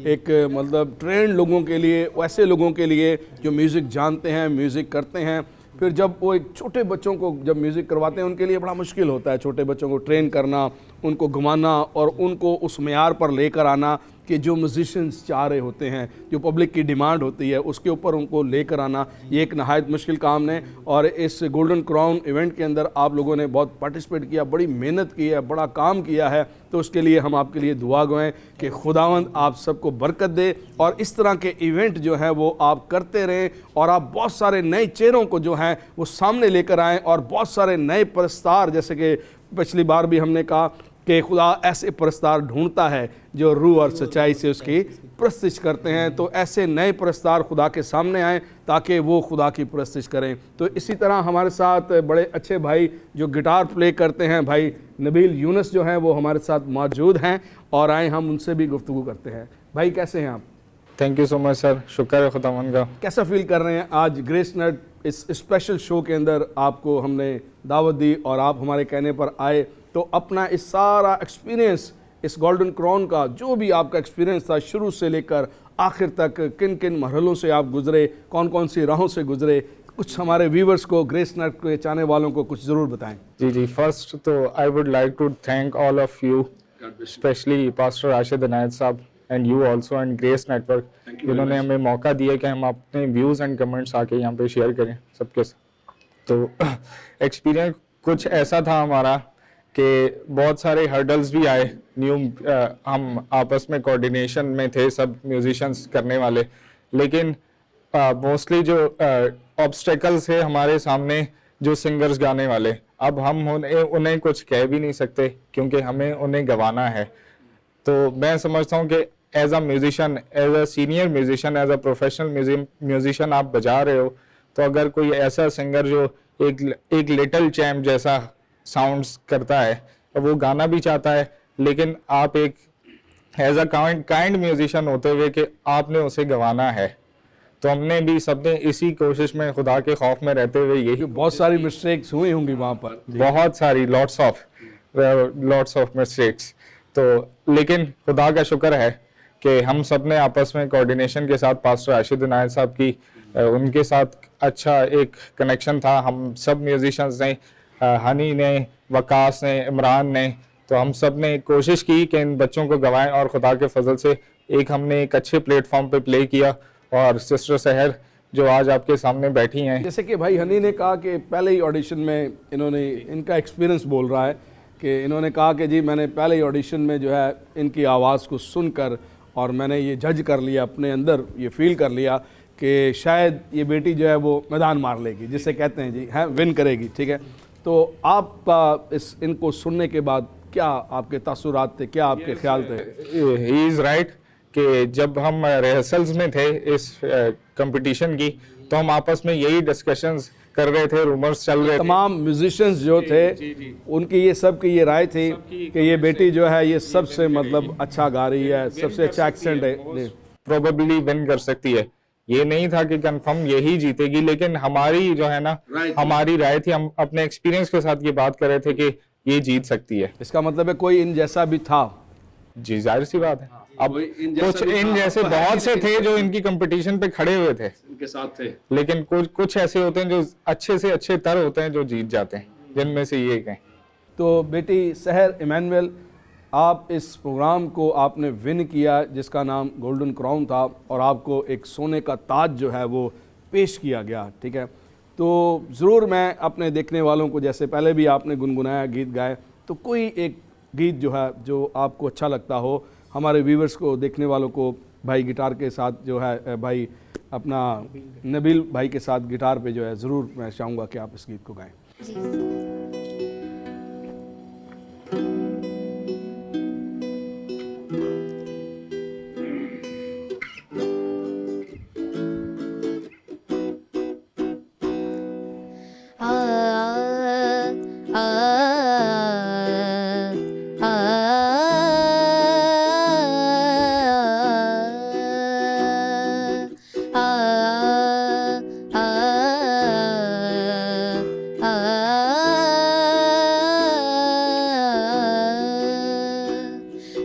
[SPEAKER 1] एक मतलब ट्रेंड लोगों के लिए, वैसे लोगों के लिए जो म्यूज़िक जानते हैं, म्यूज़िक करते हैं। फिर जब वो एक छोटे बच्चों को जब म्यूज़िक करवाते हैं, उनके लिए बड़ा मुश्किल होता है छोटे बच्चों को ट्रेन करना, उनको घुमाना और उनको उस मेयार पर लेकर आना कि जो म्यूजिशियंस चाह रहे होते हैं, जो पब्लिक की डिमांड होती है, उसके ऊपर उनको लेकर आना। ये एक नहायत मुश्किल काम है, और इस गोल्डन क्राउन इवेंट के अंदर आप लोगों ने बहुत पार्टिसिपेट किया, बड़ी मेहनत की है, बड़ा काम किया है। तो उसके लिए हम आपके लिए दुआ गवाएं कि खुदावंद आप सबको बरकत दे, और इस तरह के इवेंट जो है वो आप करते रहें, और आप बहुत सारे नए चेहरों को जो हैं वो सामने लेकर आएँ, और बहुत सारे नए परस्तार, जैसे कि पिछली बार भी हमने कहा कि खुदा ऐसे परस्तार ढूंढता है जो रूह और सच्चाई से उसकी प्रस्तिश करते हैं। तो ऐसे नए परस्तार खुदा के सामने आएँ ताकि वो खुदा की प्रस्तिश करें। तो इसी तरह हमारे साथ बड़े अच्छे भाई जो गिटार प्ले करते हैं, भाई नबील यूनुस जो हैं वो हमारे साथ मौजूद हैं, और आए हम उनसे भी गुफ्तगू करते हैं। भाई कैसे हैं आप?
[SPEAKER 7] Thank you so much sir, शुक्र है खुदावन का।
[SPEAKER 1] कैसा फील कर रहे हैं आज ग्रेस नेट इस स्पेशल शो के अंदर आपको हमने दावत दी और आप हमारे कहने पर आए, तो अपना इस सारा एक्सपीरियंस, इस गोल्डन क्राउन का जो भी आपका एक्सपीरियंस था शुरू से लेकर आखिर तक, किन किन मरहलों से आप गुजरे, कौन कौन सी राहों से गुजरे, कुछ हमारे व्यूवर्स को, ग्रेस नेट के चाहने वालों को कुछ ज़रूर बताएं।
[SPEAKER 7] जी, फर्स्ट तो I would like to thank all of you, specially pastor Rashid Inayat sahab and you also and Grace Network, जिन्होंने हमें मौका दिया कि हम अपने व्यूज़ एंड कमेंट्स आके यहाँ पे शेयर करें सबके साथ। तो एक्सपीरियंस कुछ ऐसा था हमारा कि बहुत सारे हर्डल्स भी आए, हम आपस में कोऑर्डिनेशन में थे सब म्यूजिशियंस करने वाले, लेकिन मोस्टली जो ऑब्स्टेकल्स है हमारे सामने जो सिंगर्स गाने वाले, अब हम उन्हें कुछ कह भी नहीं सकते क्योंकि हमें उन्हें गवाना है। तो मैं समझता हूँ कि as a musician, as a senior musician, as a professional musician आप बजा रहे हो, तो अगर कोई ऐसा सिंगर जो एक लिटिल चैम्प जैसा साउंड्स करता है, तो वो गाना भी चाहता है, लेकिन आप एक एज अ काइंड म्यूजिशियन होते हुए कि आपने उसे गवाना है, तो हमने भी सबने इसी कोशिश में खुदा के खौफ में रहते हुए यही,
[SPEAKER 1] बहुत सारी मिस्टेक्स हुई होंगी वहाँ पर,
[SPEAKER 7] बहुत सारी लॉट्स ऑफ मिस्टेक्स, तो लेकिन खुदा का शुक्र है कि हम सब ने आपस में कोऑर्डिनेशन के साथ, पास्टर राशिद इनायत साहब की उनके साथ अच्छा एक कनेक्शन था, हम सब म्यूजिशियंस ने, हनी ने, वकास ने, इमरान ने, तो हम सब ने कोशिश की कि इन बच्चों को गवाएं, और खुदा के फजल से हमने एक अच्छे प्लेटफॉर्म पे प्ले किया। और सिस्टर सहर जो आज आपके सामने बैठी हैं,
[SPEAKER 1] जैसे कि भाई हनी ने कहा कि पहले ही ऑडिशन में इनका एक्सपीरियंस बोल रहा है कि इन्होंने कहा कि जी मैंने पहले ही ऑडिशन में जो है इनकी आवाज़ को सुनकर और मैंने ये जज कर लिया, अपने अंदर ये फील कर लिया कि शायद ये बेटी जो है वो मैदान मार लेगी, जिसे कहते हैं जी, हैं विन करेगी। ठीक है, तो आपका इनको सुनने के बाद क्या आपके तासुरात थे, क्या आपके ख्याल थे?
[SPEAKER 7] ही इज़ राइट कि जब हम रिहर्सल्स में थे इस कंपटीशन की, तो हम आपस में यही डिस्कशंस कर रहे थे, रूमर्स चल रहे थे।
[SPEAKER 1] तमाम म्यूजिशियंस जो थे उनकी ये सब की ये राय थी कि ये बेटी जो है ये सबसे मतलब अच्छा गा रही है, सबसे अच्छा एक्सेंट है,
[SPEAKER 7] प्रोबेबली विन कर सकती है। ये नहीं था कि कंफर्म यही जीतेगी, लेकिन हमारी जो है ना, हमारी राय थी, हम अपने एक्सपीरियंस के साथ ये बात कर रहे थे कि ये जीत सकती है।
[SPEAKER 1] इसका मतलब है कोई इन जैसा भी था।
[SPEAKER 7] जी, जाहिर सी बात है। अब कुछ इन जैसे बहुत से थे जो इनकी कंपटीशन पे खड़े हुए थे,
[SPEAKER 1] इनके साथ थे,
[SPEAKER 7] लेकिन कुछ ऐसे होते हैं जो अच्छे से अच्छे तर होते हैं जो जीत जाते हैं, जिनमें से ये एक है।
[SPEAKER 1] तो बेटी सहर इमैनुअल, आप इस प्रोग्राम को आपने विन किया जिसका नाम गोल्डन क्राउन था, और आपको एक सोने का ताज जो है वो पेश किया गया। ठीक है, तो ज़रूर मैं अपने देखने वालों को, जैसे पहले भी आपने गुनगुनाया, गीत गाए, तो कोई एक गीत जो है जो आपको अच्छा लगता हो, हमारे व्यूवर्स को, देखने वालों को, भाई गिटार के साथ जो है, भाई अपना नबील भाई के साथ गिटार पे जो है, ज़रूर मैं चाहूँगा कि आप इस गीत को गाएं।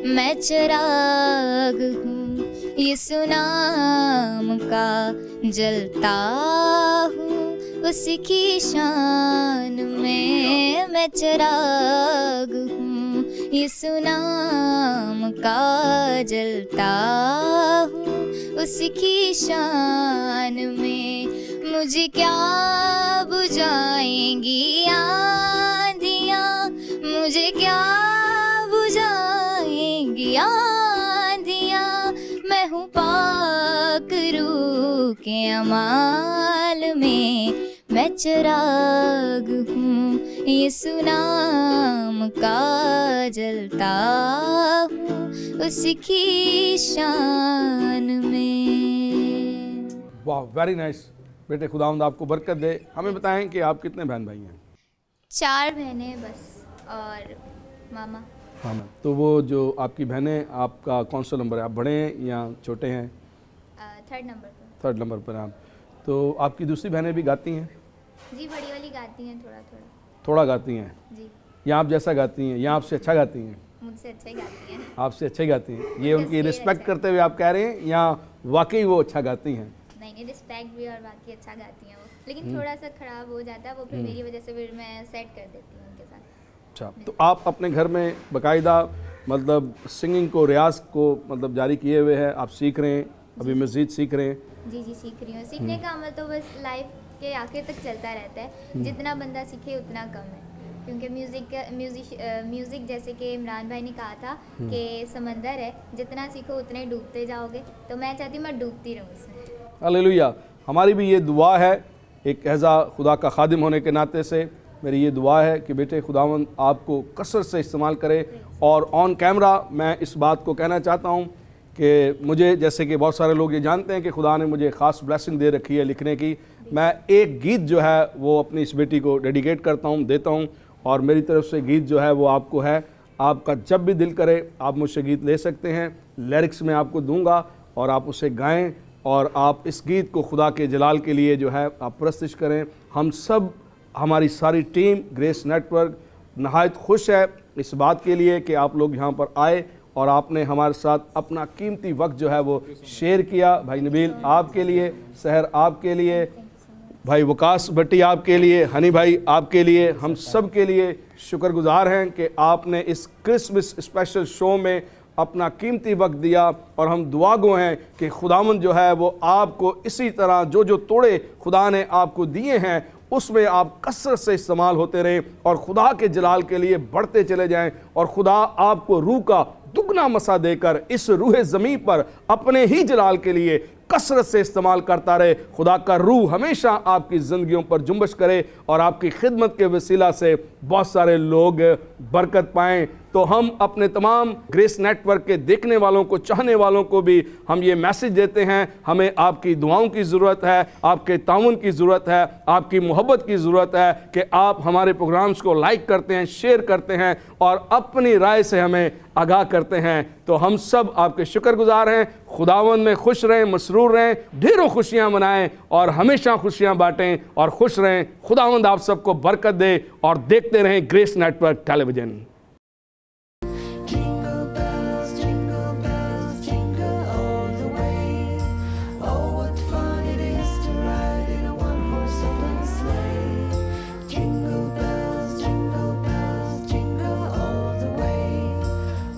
[SPEAKER 3] मैं चिराग हूँ यीशु नाम का, जलता हूँ उसकी शान में। मैं चिराग हूँ यीशु नाम का, जलता हूँ उसकी शान में। मुझे क्या बुझाएंगी आंधियाँ, मुझे क्या बुझाएंगी आंधियाँ। मैं हूँ पाक रूह के अमाल में, मैं चिराग हूँ यीशु नाम का, जलता हूँ उसकी शान में।
[SPEAKER 1] वाह, वेरी नाइस। बेटे खुदावंद आपको बरकत दे। हमें बताएं कि आप कितने बहन भाई हैं?
[SPEAKER 3] 4 बहनें बस और मामा।
[SPEAKER 1] हाँ मैम। तो वो जो आपकी बहनें, आपका कौन सा नंबर है? आप बड़े हैं या छोटे हैं?
[SPEAKER 3] 3rd नंबर पर।
[SPEAKER 1] 3rd नंबर पर हैं आप। तो आपकी दूसरी बहनें भी गाती हैं?
[SPEAKER 3] जी, बड़ी वाली गाती हैं थोड़ा थोड़ा।
[SPEAKER 1] थोड़ा गाती हैं?
[SPEAKER 3] जी,
[SPEAKER 1] या आप जैसा गाती हैं या आपसे अच्छा गाती हैं?
[SPEAKER 3] मुझसे अच्छा ही गाती हैं।
[SPEAKER 1] आपसे अच्छा ही गाती हैं। ये उनकी
[SPEAKER 3] तस्वीर
[SPEAKER 1] रिस्पेक्ट
[SPEAKER 3] अच्छा है।
[SPEAKER 1] करते हुए आप कह रहे हैं या वाकई वो अच्छा गाती हैं?
[SPEAKER 3] नहीं, रिस्पेक्ट भी और बाकी अच्छा गाती हैं वो, लेकिन थोड़ा सा खराब हो जाता है वो, फिर मेरी वजह से फिर मैं सेट कर देती हूँ उनके साथ।
[SPEAKER 1] अच्छा, तो आप अपने घर में बाकायदा मतलब सिंगिंग को, रियाज को मतलब जारी किए हुए हैं, आप सीख रहे हैं, अभी मज़ीद सीख रहे हैं?
[SPEAKER 3] जी जी, सीख रही हूँ। सीखने का अमल तो बस लाइफ के आखिर तक चलता रहता है। जितना बंदा सीखे उतना कम है, क्योंकि म्यूज़िक जैसे कि इमरान भाई ने कहा था कि समंदर है, जितना सीखो उतने डूबते जाओगे। तो मैं चाहती हूँ मैं डूबती रहूँ उसमें। हालेलुया।
[SPEAKER 1] हमारी भी ये दुआ है, एक ऐसा खुदा का खादिम होने के नाते से मेरी ये दुआ है कि बेटे खुदावंद आपको कसरत से इस्तेमाल करे। और ऑन कैमरा मैं इस बात को कहना चाहता हूँ कि मुझे, जैसे कि बहुत सारे लोग ये जानते हैं कि खुदा ने मुझे ख़ास ब्लेसिंग दे रखी है लिखने की, मैं एक गीत जो है वो अपनी इस बेटी को डेडिकेट करता हूँ, देता हूँ। और मेरी तरफ से गीत जो है वो आपको है। आपका जब भी दिल करे आप मुझसे गीत ले सकते हैं, लिरिक्स में आपको दूंगा और आप उसे गाएं और आप इस गीत को खुदा के जलाल के लिए जो है आप प्रस्तुत करें। हम सब, हमारी सारी टीम ग्रेस नेटवर्क नहायत खुश है इस बात के लिए कि आप लोग यहाँ पर आए और आपने हमारे साथ अपना कीमती वक्त जो है वो शेयर किया। भाई नबील आपके लिए, सहर आपके लिए, भाई वकास भट्टी आपके लिए, हनी भाई आपके लिए, हम सब के लिए शुक्रगुजार हैं कि आपने इस क्रिसमस स्पेशल शो में अपना कीमती वक्त दिया। और हम दुआगो हैं कि खुदावंद जो है वो आपको इसी तरह जो जो तोड़े खुदा ने आपको दिए हैं उसमें आप कसरत से इस्तेमाल होते रहें और खुदा के जलाल के लिए बढ़ते चले जाएं। और खुदा आपको रूह का दुगना मसा देकर इस रूह ज़मीन पर अपने ही जलाल के लिए कसरत से इस्तेमाल करता रहे। खुदा का रूह हमेशा आपकी ज़िंदगियों पर जुम्बश करे और आपकी खिदमत के वसीला से बहुत सारे लोग बरकत पाएं। तो हम अपने तमाम ग्रेस नेटवर्क के देखने वालों को, चाहने वालों को भी हम ये मैसेज देते हैं, हमें आपकी दुआओं की ज़रूरत है, आपके ताउन की ज़रूरत है, आपकी मोहब्बत की ज़रूरत है कि आप हमारे प्रोग्राम्स को लाइक करते हैं, शेयर करते हैं और अपनी राय से हमें आगाह करते हैं। तो हम सब आपके शुक्रगुजार हैं। खुदावंद में खुश रहें, मसरूर रहें, ढेरों खुशियां मनाएं और हमेशा खुशियां बांटें और खुश रहें। खुदावंद आप सबको बरकत दे और देखते रहें ग्रेस नेटवर्क टेलीविज़न।